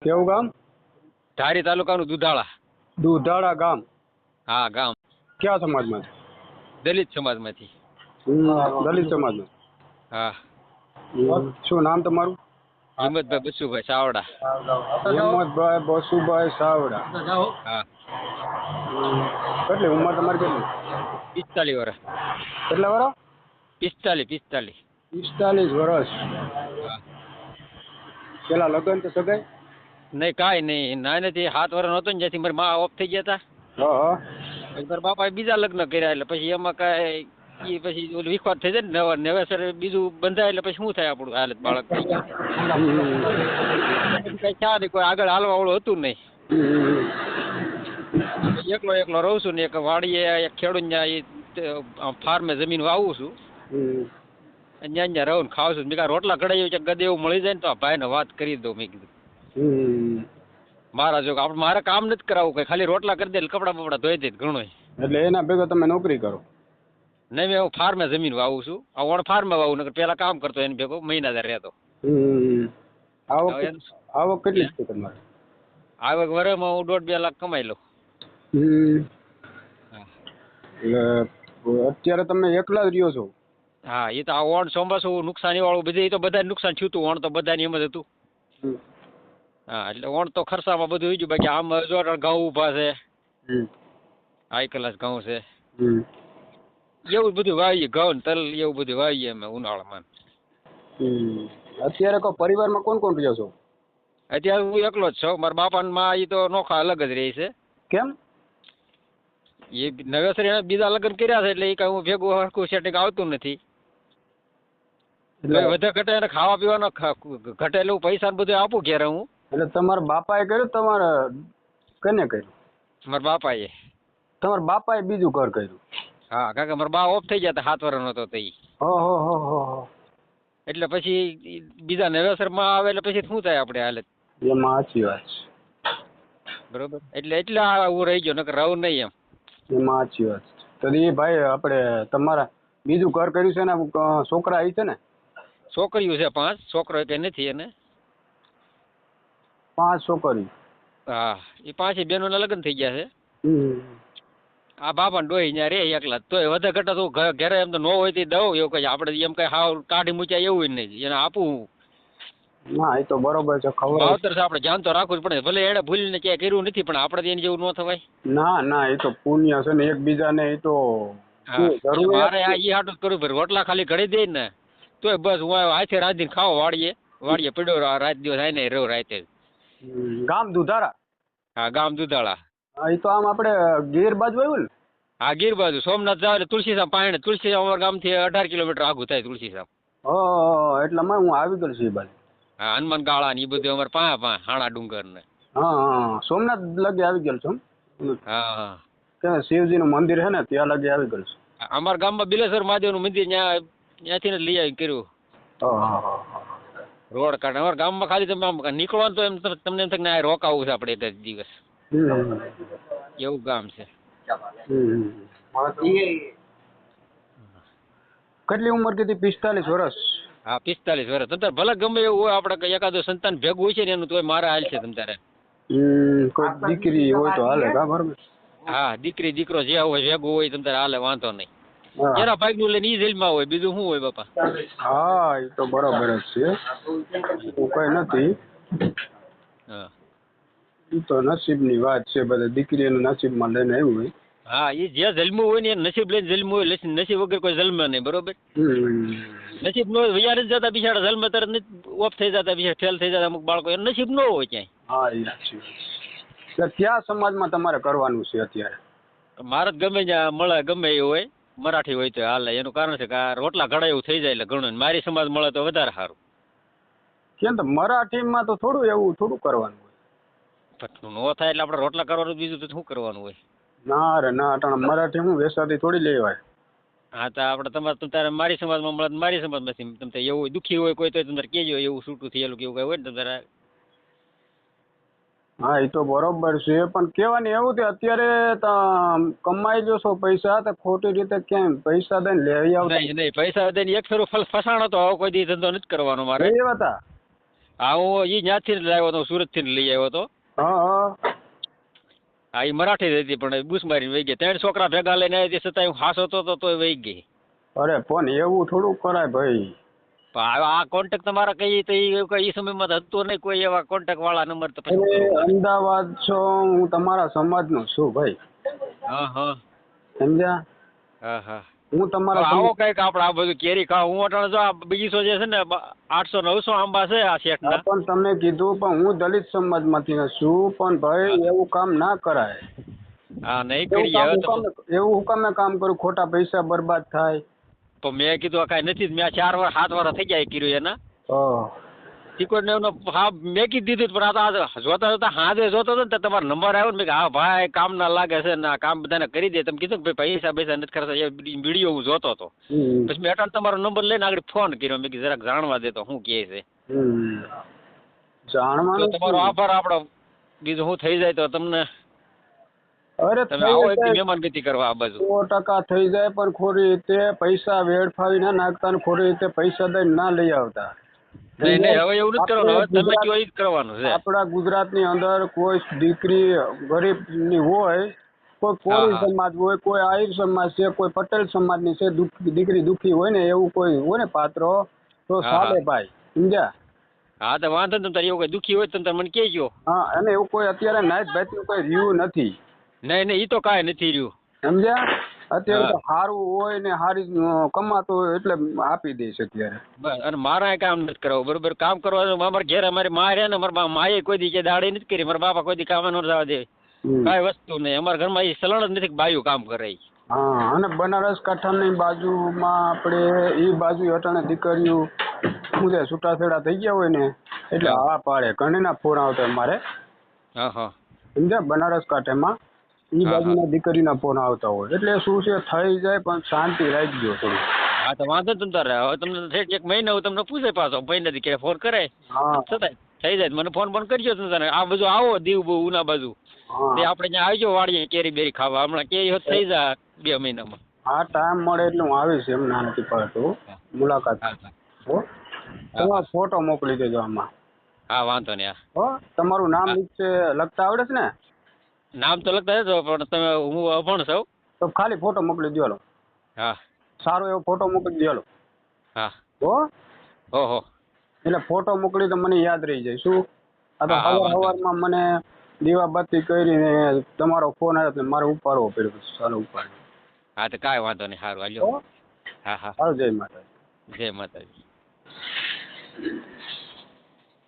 કેવું ગામ? ધારી તાલુકાનું દુધાળા. દુધાળા ગામ. હા ગામ. કયા સમાજમાં? દલિત સમાજમાંથી. દલિત સમાજમાં. હા. શું નામ તમારું? હિંમતભાઈ બસુભાઈ ચાવડા. હિંમતભાઈ બસુભાઈ ચાવડા. હા. કેટલી ઉંમર તમારી કેટલી? 45 વર્ષ. કેટલા વર્ષ? 45. 45 વર્ષ. હા. પેલા લગ્ન તો સગાઈ? નહીં કાંઈ નહીં, નાનેથી 7 વર્ષ નહોતો ને જ્યાંથી મારી મા ઓફ થઈ ગયા હતા. હા. પછી મારા બાપાએ બીજા લગ્ન કર્યા એટલે પછી એમાં કાંઈ એ પછી ઓલું વિખવાદ થઈ જાય ને નવેસર બીજું બંધાય એટલે પછી શું થાય આપણું હાલત બાળક થઈ ગયું. કઈ ખ્યાલ નહીં, કોઈ આગળ હાલવા વાળું હતું નહીં. એકલો રહું છું ને એક વાડીએ એક ખેડૂત ફાર્મે જમીન વાવું છું. ત્યાં રહું ને ખાવ છું. મેં રોટલા કઢાઈ છે ગદે એવું મળી જાય ને તો આ ભાઈને વાત કરી દઉં મેં કીધું. મારા જો આપણે મારે કામ નથી કરાવવું કઈ, ખાલી રોટલા કરી દે કપડા બપડા ધોઈ દે ઘણું. એટલે એના ભેગા તમે નોકરી કરો? નહીં, મેં ફાર્મે જમીન વાવું છું. ઓણ ફાર્મે વાવું નકર પેલા કામ કરતો એને ભેગો મહિનાદાર રહેતો. આવક કેટલી છે તમારે? આવક વર્ષમાં હું 1.5-2 લાખ કમાઈ લઉં. એટલે અત્યારે તમે એકલા જ રહ્યો છો? હા, એ તો આ ઓણ ચોમાસું નુકસાની વાળું બધું, એ તો બધા નુકસાન થયું હતું. ઓણ તો બધાની એમ જ હતું. હા, એટલે ઓણ તો ખર્ચામાં બધું થઈ ગયું. બાકી આમ જો ઘઉં ઊભા છે, હાઈ ક્લાસ ઘઉં છે, એવું બધું વાવીએ. ઘઉં તલ એવું બધું વાવીએ અમે ઉનાળામાં. અત્યારે કોઈ પરિવારમાં કોણ કોણ રહ્યો છો? અત્યારે હું એકલો જ છું. મારા બાપા ને મા એ તો નોખા અલગ જ રહે છે. કેમ? એ નવેસર એને બીજા લગ્ન કર્યા છે એટલે એ કઈ હું ભેગું હરખું સેટિંગ આવતું નથી. વધે ઘટે એને ખાવા પીવાનો ઘટેલું પૈસા ને બધું આપું ઘેરે હું. એટલે તમારા બાપાએ કર્યું? તમારા કને કર્યું? મારા બાપાએ. તમારા બાપાએ બીજું ઘર કર્યું? હા, કારણ કે મારા બા ઓફ થઈ ગયા હતા 7 વર્ષ નતો તો એટલે પછી બીજા નવેસર માં આવે એટલે પછી શું થાય આપણે હાલત? એમાં સાચી વાત છે. બરોબર, એટલે હું રહી ગયો નકર રહું નહીં એમ. એમાં સાચી વાત છે. તો એ ભાઈ આપણે તમારા બીજું ઘર કર્યું છે ને, છોકરા આવી છે ને? છોકરીઓ છે 5, છોકરો કે નથી એને. 5 છોકરી? હા, એ 5 બહેનોના લગ્ન થઈ ગયા છે. આ બાપા ડોહી ત્યાં રે એકલા. તોય વધે ઘટા તો ઘરે એમ તો ન હોય તો દઉં એવું કઈ. આપણે એમ કઈ હાવ કાઢી મૂક્યા એવું નહીં, એને આપું. ના, એ તો બરોબર છે. ખબર ભાવતર છે, આપણે ધ્યાન તો રાખવું જ પડે. ભલે એને ભૂલીને ક્યાંય કર્યું નથી પણ આપણે એને જેવું ન થવાય. ના, એ તો પુણ્ય છે ને એકબીજાને. એ તો મારે આ એ હાટું જ કરવું પડે. રોટલા ખાલી ઘડી દે ને તોય બસ હું હાથે રાંધીને ખાવો. વાડીએ પડ્યો રાત દિવસ આવીને રહ્યો રાતે. ગામ દુધાળા? હા, ગામ દુધાળા. એ તો આમ આપણે ગીર બાજુ આવ્યું ને? હા, ગીર બાજુ. સોમનાથ જાવ એટલે તુલસીધામ પાણી. તુલસીધામ અમારા ગામથી 18 કિલોમીટર આઘું થાય તુલસીધામ. એટલે હું આવી ગયો છું એ બાજુ. હા, હનુમાન ગાળા ને એ બધું અમારે પાંચ હાણા ડુંગર ને. હા, સોમનાથ લગે આવી ગયો છું. હા, કે શિવજી નું મંદિર છે ને ત્યાં લગે આવી ગયો છું. અમારા ગામમાં બિલેશ્વર મહાદેવ નું મંદિર ત્યાંથી ને લઈ આવી કર્યું. રોડ કાઢે અમારા ગામમાં. ખાલી તમે આમ નીકળવાનું તો એમ તમને એમ થાય કે રોકાવું છે આપણે 10 દિવસ. એવું ગામ છે. કેટલી ઉંમર કીધી? 45 વર્ષ? હા, 45 વર્ષ. તમ તારે ભલે ગમે એવું હોય, આપણે એકાદો સંતાન ભેગું હોય છે ને એનું તોય મારા હાલ છે તમ તારે. કોઈ દીકરી હોય તો હાલે? હા, દીકરી દીકરો જે હોય ભેગું હોય તમ તારે હાલે, વાંધો નહીં. એના ભાગ નું લઈને ઈ જેલમાં હોય, બીજું શું હોય બાપા? હા, એ તો બરોબર જ છે. કઈ નથી. હા, એ તો નસીબની વાત છે. બધા દીકરીઓના નસીબમાં લઈને આવ્યું હોય. હા, એ જે જન્મવું હોય ને એ નસીબ લઈને જન્મવું હોય. નસીબ વગર કોઈ જન્મે નહીં. બરોબર. નસીબ નો વિચાર જ જતા બિચારા જન્મ તરત ઓફ થઈ જતા, બિચારા ફેલ થઈ જતા અમુક બાળકો. એનું નસીબ ન હોય ક્યાંય. હા, એ છે. કયા સમાજમાં તમારે કરવાનું છે અત્યારે? મારે ગમે ત્યાં મળે, ગમે એ હોય. મરાઠી હોય તો હાલે. એનું કારણ છે કે આ રોટલા ઘડા એવું થઈ જાય એટલે ઘણું. મારી સમાજ મળે તો વધારે સારું. કેમ? તો મરાઠીમાં તો થોડું એવું થોડું કરવાનું હોય. ન થાય એટલે આપણે રોટલા કરવાનું, બીજું તો શું કરવાનું હોય? ના રે ના, મરાઠી હું વેસાતી થોડી લેવાય. હા, તો આપણે તમારે મારી સમાજમાં મળે મારી સમાજમાંથી. તમે એવું દુઃખી હોય કોઈ તો તમારે કહેજો એવું છૂટું થયેલું કે એવું કઈ હોય ને તમારે. હા, એ તો બરોબર છે પણ કહેવાની એવું છે અત્યારે કમાઈ જશો પૈસા તો ખોટી રીતે કેમ પૈસા દઈને લેવી આવતા? નહીં, પૈસા દઈને એક ફેરું ફસાણો તો કોઈ દી ધંધો નથી કરવાનો મારે. એ હતા? હા હું એ ત્યાંથી જ લાવ્યો હતો, સુરતથી જ લઈ આવ્યો હતો. હા હા. હા એ મરાઠી જ હતી પણ બુસ મારીને વહી ગઈ. 3 છોકરા ભેગા લઈને આવી છતાં હું હાસો હતો તોય વહી ગઈ. અરે પણ એવું થોડું કરાય ભાઈ. પણ આ કોન્ટેક્ટ તમારા કઈ તો એ સમયમાં તો હતો નહીં કોઈ એવા કોન્ટેક્ટ વાળા નંબર, તો પછી શું અરે કરવું મારે? અમદાવાદ છો, હું તમારા સમાજનો છું ભાઈ. હા હા સમજ્યા? હા હા. હું તો તમારા આવો કઈક આપણે આ બધું કેરી ખાવ. હું અટાણે જો આ બગીચો જે છે ને 800-900 આંબા છે આ શેઠના. પણ તમે કીધું પણ હું દલિત સમાજમાંથી છું, પણ ભાઈ એવું કામ ના કરાય. હા નહીં એવું કરીએ કામ હવે હું તો. કામ એવું હું કામે કામ કરું, ખોટા પૈસા બરબાદ થાય. તો મેં કીધું આ કાંઈ નથી જ. મેં 4 વર્ષ 7 વર્ષ થઈ ગયા કર્યું એના. હા ટિકટ ને હા મેં કીધું દીધું જ, પણ આ જોતા જોતા હાજે જોતો હતો ને તો તમારો નંબર આવ્યો ને, મેં હા ભાઈ કામ ના લાગે છે ને આ કામ બધાને કરી દે. તમે કીધું કે ભાઈ પૈસા નથી ખર્ચા, એ વિડીયો હું જોતો હતો. પછી મેં અટાણ તમારો નંબર લઈને આગળ ફોન કર્યો. મેં કીધું જરાક જાણવા દે તો શું કહે છે. તો જાણવાનું તમારો આભાર. આપણો બીજું શું થઈ જાય તો તમને અરે તમે થઈ આવો એક જાય, મહેમાનગતિ કરવા આ બાજુ. 100% થઈ જાય, પણ ખોટી રીતે પૈસા વેડફાવી ના નાખતા ને ખોટી રીતે પૈસા દઈને ના લઈ આવતા. નહીં નહીં હવે એવું નથી કરવાનું. હવે તમે કયો એ જ કરવાનું છે. આપણા ગુજરાતની અંદર કોઈ દીકરી ગરીબની હોય, કોઈ હા કોળી હા સમાજ હોય, કોઈ આહિર સમાજ છે, કોઈ પટેલ સમાજની છે, દીકરી દુખી હોય ને એવું કોઈ હોય ને પાત્ર, તો હા હા ચાલે ભાઈ. સમજ્યા? હા તો વાંધો ને. તારે એવું કઈ દુઃખી હોય તો તમે મને કહેજો. હા, અને એવું કોઈ અત્યારે નાઈટ ભાઈનું કોઈ રહ્યું નથી. નહીં નહીં એ તો કાંઈ નથી રહ્યું. સમજ્યા? અત્યારે તો હા સારું હોય ને સારી કમાતો હોય એટલે આપી દઈશ અત્યારે. બસ. અને મારા કામ નથી કરાવવું, બરોબર? કામ કરવાનું અમારા ઘેર અમારી મા રહે ને, મારા માએ કોઈ દી કે દાડી નથી કરી, મારા બાપા કોઈ દી કામ ન જવા દે. કાંઈ વસ્તુ નહીં. અમારા ઘરમાં એ સલણ જ નથી કે બાયું કામ કરે. હા, અને બનારસ કાંઠાની બાજુમાં આપણે એ બાજુ અટાણે દીકરીઓ શું છે છૂટાછેડા થઈ ગયા હોય ને એટલે હા હા પાડે. ઘણીના ફોન આવતા અમારે. હા હા સમજ્યા? બનારસ કાંઠામાં એ હા હા બાજુના દીકરીના ફોન આવતા હોય. એટલે શું છે થઈ જાય, પણ શાંતિ રાખજો થોડી. હા તો વાંધો ને તારે. હવે તમને ઠેઠ 1 મહિને હું તમને પૂછે પાછો મહિનાથી કે ફોન કરે હા છતાંય થઈ જાય. મને ફોન કરજો તમે તારે. આ બાજુ આવો દીવ બહુ ઉના બાજુ તે હા આપણે ત્યાં આવજો વાડીએ કેરી બેરી ખાવા. હમણાં કેરી હોત થઈ જાય 2 મહિનામાં. હા, ટાઈમ મળે એટલે હું આવીશ. એમ ના નથી પડતું. હા મુલાકાત હા હો. હા હા તમારો ફોટો મોકલી દેજો આમાં. હા વાંધો નહીં. હો, તમારું નામ હા નીચે લખતા આવડે છે ને? નામ તો લખતા જજો પણ તમે હું અભણ છું. તો ખાલી ફોટો મોકલી દો હાલો. હા સારો એવો ફોટો મોકલી દો હાલો. હા હો, ઓહો એટલે ફોટો મોકલી તો મને યાદ રહી જાય. શું આ તો હા હા વાંધો નહીં. સવારમાં મને દીવાબત્તી કરીને તમારો ફોન આવ્યો એટલે મારે ઉપાડવો પડ્યો. ચાલો ઉપાડ. હા તો કાંઈ વાંધો નહીં. સારું હાલો. હો, હા હા હાલો, જય માતાજી. જય માતાજી.